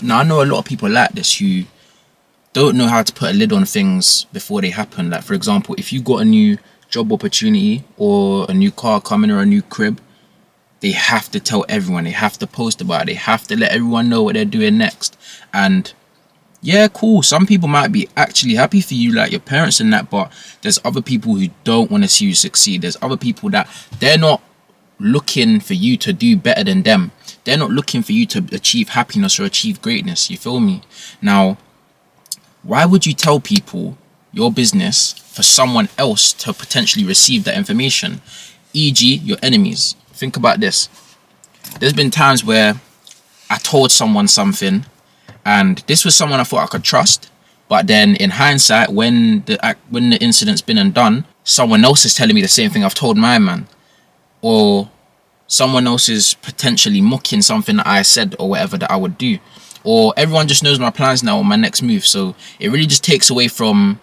Now, I know a lot of people like this who don't know how to put a lid on things before they happen. Like, for example, if you got a new job opportunity or a new car coming or a new crib, they have to tell everyone. They have to post about it. They have to let everyone know what they're doing next. And yeah, cool. Some people might be actually happy for you, like your parents and that, but there's other people who don't want to see you succeed. There's other people that they're not looking for you to do better than them. They're not looking for you to achieve happiness or achieve greatness. You feel me? Now, why would you tell people your business for someone else to potentially receive that information? E.g., your enemies. Think about this. There's been times where I told someone something, and this was someone I thought I could trust, but then in hindsight, when the incident's been and done, someone else is telling me the same thing I've told my man, or someone else is potentially mocking something that I said or whatever that I would do, or everyone just knows my plans now or my next move. So it really just takes away from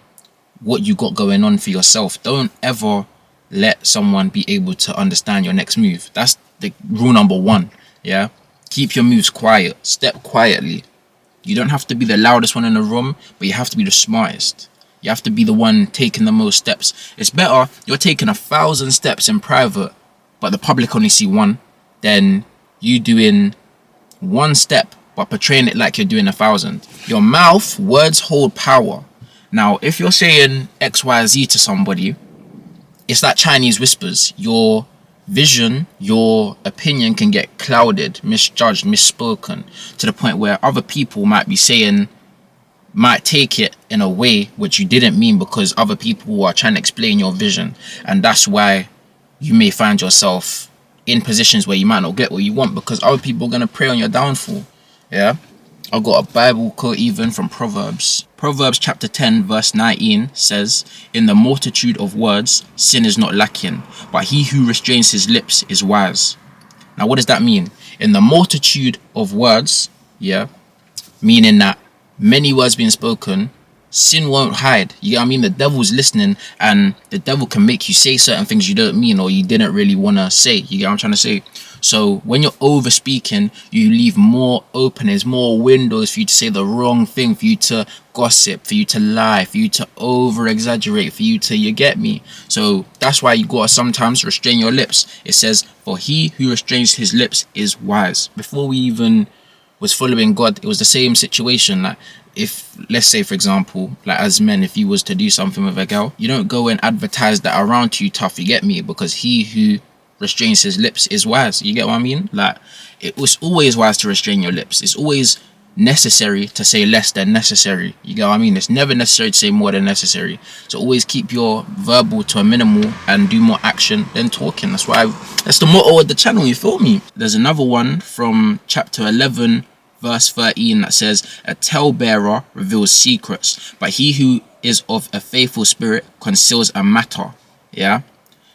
what you got going on for yourself. Don't ever let someone be able to understand your next move. That's the rule number one. Yeah, keep your moves quiet. Step quietly. You don't have to be the loudest one in the room, but you have to be the smartest. You have to be the one taking the most steps. It's better you're taking 1,000 steps in private, but the public only see one, than you doing one step but portraying it like you're doing 1,000. Your mouth, words hold power. Now, if you're saying XYZ to somebody, it's like Chinese whispers. Your vision, your opinion can get clouded, misjudged, misspoken, to the point where other people might take it in a way which you didn't mean, because other people are trying to explain your vision. And that's why you may find yourself in positions where you might not get what you want, because other people are going to prey on your downfall. Yeah, I've got a Bible quote even from Proverbs. Proverbs chapter 10 verse 19 says, "In the multitude of words, sin is not lacking, but he who restrains his lips is wise." Now, what does that mean? In the multitude of words, yeah, meaning that many words being spoken, sin won't hide. You know what I mean? The devil's listening, and the devil can make you say certain things you don't mean or you didn't really want to say. You get what I'm trying to say? So when you're over speaking, you leave more openings, more windows for you to say the wrong thing, for you to gossip, for you to lie, for you to over exaggerate, for you to, you get me? So that's why you gotta sometimes restrain your lips. It says, "For he who restrains his lips is wise." Before we even was following God, it was the same situation. Like, if, let's say for example, like as men, if you was to do something with a girl, you don't go and advertise that around to you tough, you get me? Because he who restrains his lips is wise. You get what I mean? Like, it was always wise to restrain your lips. It's always necessary to say less than necessary. You get what I mean? It's never necessary to say more than necessary. So always keep your verbal to a minimal and do more action than talking. That's the motto of the channel, you feel me? There's another one from chapter 11 verse 13 that says, "A talebearer reveals secrets, but he who is of a faithful spirit conceals a matter." Yeah,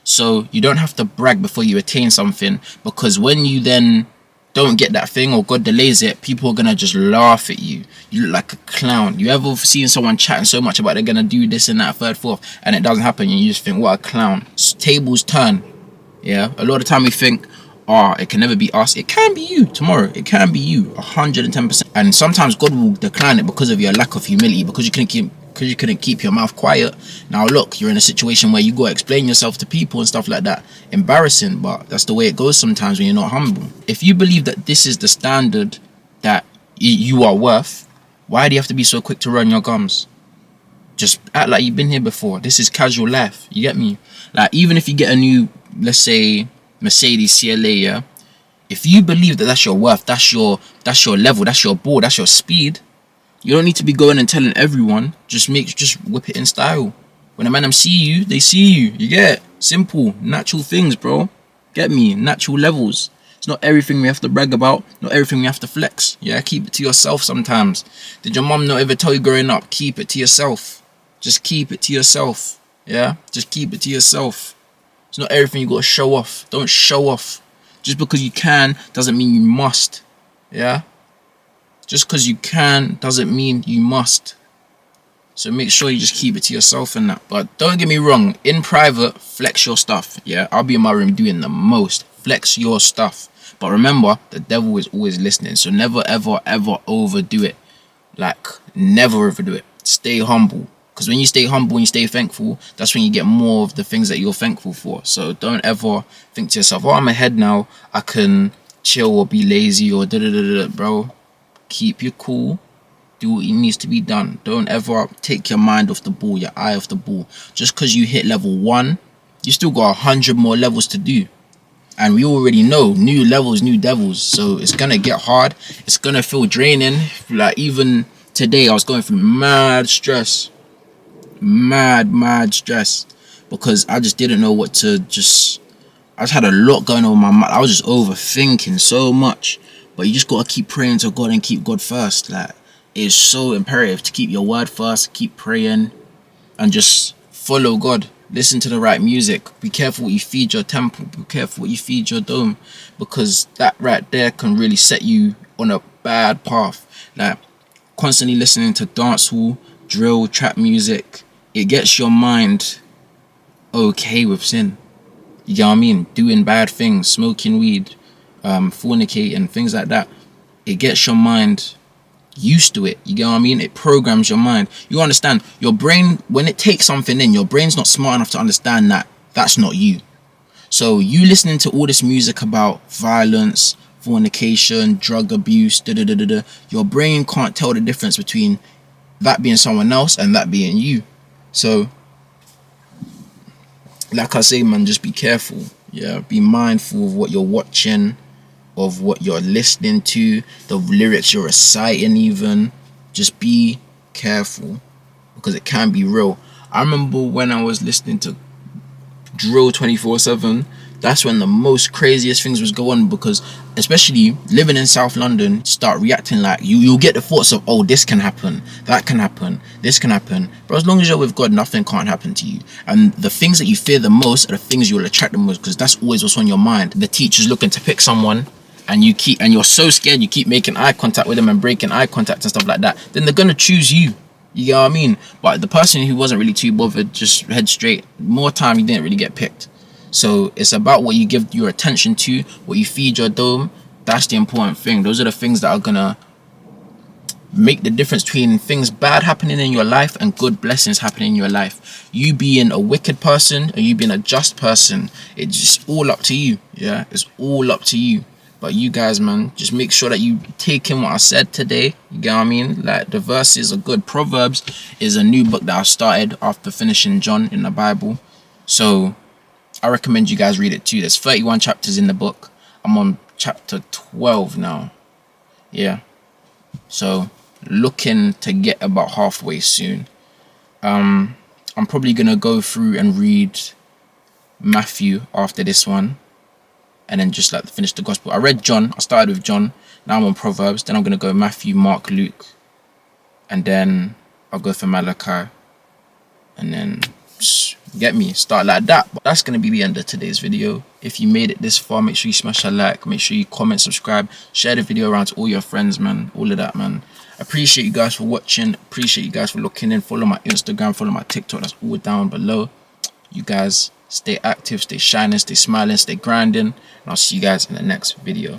so you don't have to brag before you attain something, because when you then don't get that thing or God delays it, people are gonna just laugh at you. You look like a clown. You ever seen someone chatting so much about they're gonna do this and that, third, fourth, and it doesn't happen, and you just think, what a clown. Tables turn. Yeah, a lot of time we think, oh, it can never be us. It can be you tomorrow. It can be you 110%. And sometimes God will decline it because of your lack of humility, because you couldn't keep your mouth quiet. Now look, you're in a situation where you go explain yourself to people and stuff like that. Embarrassing, but that's the way it goes sometimes when you're not humble. If you believe that this is the standard that you are worth, why do you have to be so quick to run your gums? Just act like you've been here before. This is casual life. You get me? Like, even if you get a new, let's say, Mercedes CLA, yeah, if you believe that that's your worth, that's your level, that's your ball, that's your speed, you don't need to be going and telling everyone. Just whip it in style. When a man see you, they see you. You get it? Simple, natural things, bro. Get me? Natural levels. It's not everything we have to brag about, not everything we have to flex. Yeah, keep it to yourself sometimes. Did your mom not ever tell you growing up, keep it to yourself? Just keep it to yourself. Yeah, just keep it to yourself. It's not everything you gotta show off. Don't show off. Just because you can doesn't mean you must. Yeah? Just because you can doesn't mean you must. So make sure you just keep it to yourself and that. But don't get me wrong, in private, flex your stuff. Yeah, I'll be in my room doing the most. Flex your stuff. But remember, the devil is always listening. So never, ever, ever overdo it. Like, never overdo it. Stay humble. Because when you stay humble and you stay thankful, that's when you get more of the things that you're thankful for. So don't ever think to yourself, oh, I'm ahead now, I can chill or be lazy or da-da-da-da. Bro, keep your cool. Do what needs to be done. Don't ever take your mind off the ball, your eye off the ball. Just because you hit level 1, you still got 100 more levels to do. And we already know, new levels, new devils. So it's going to get hard. It's going to feel draining. Like, even today, I was going through mad stress. Mad stress. Because I just didn't know what to just... I just had a lot going on in my mind. I was just overthinking so much. But you just got to keep praying to God and keep God first. Like, it's so imperative to keep your word first, keep praying, and just follow God. Listen to the right music. Be careful what you feed your temple. Be careful what you feed your dome, because that right there can really set you on a bad path. Like, constantly listening to dancehall, drill, trap music, it gets your mind okay with sin. You get what I mean? Doing bad things, smoking weed, fornicating, things like that. It gets your mind used to it. You get what I mean? It programs your mind. You understand, your brain, when it takes something in, your brain's not smart enough to understand that that's not you. So you listening to all this music about violence, fornication, drug abuse, your brain can't tell the difference between that being someone else and that being you. So like I say, man, just be careful. Yeah, be mindful of what you're watching, of what you're listening to, the lyrics you're reciting even. Just be careful, because it can be real. I remember when I was listening to drill 24/7, that's when the most craziest things was going on, because especially living in South London, start reacting like you'll get the thoughts of, oh, this can happen, that can happen, this can happen. But as long as you're with God, nothing can't happen to you. And the things that you fear the most are the things you'll attract the most, because that's always what's on your mind. The teacher's looking to pick someone, and you're so scared, you keep making eye contact with them and breaking eye contact and stuff like that, then they're gonna choose you. You get what I mean? But the person who wasn't really too bothered, just head straight, more time he didn't really get picked. So it's about what you give your attention to, what you feed your dome. That's the important thing. Those are the things that are gonna make the difference between things bad happening in your life and good blessings happening in your life. You being a wicked person or you being a just person, it's just all up to you. Yeah, it's all up to you. But you guys, man, just make sure that you take in what I said today. You get what I mean? Like, the verses are good. Proverbs is a new book that I started after finishing John in the Bible. So I recommend you guys read it too. There's 31 chapters in the book. I'm on chapter 12 now. Yeah. So looking to get about halfway soon. I'm probably going to go through and read Matthew after this one, and then just like finish the gospel. I read John. I started with John. Now I'm on Proverbs. Then I'm going to go Matthew, Mark, Luke. And then I'll go for Malachi. And then get me, start like that. But that's going to be the end of today's video. If you made it this far, make sure you smash a like. Make sure you comment, subscribe. Share the video around to all your friends, man. All of that, man. Appreciate you guys for watching. Appreciate you guys for looking in. Follow my Instagram. Follow my TikTok. That's all down below. You guys stay active, stay shining, stay smiling, stay grinding, and I'll see you guys in the next video.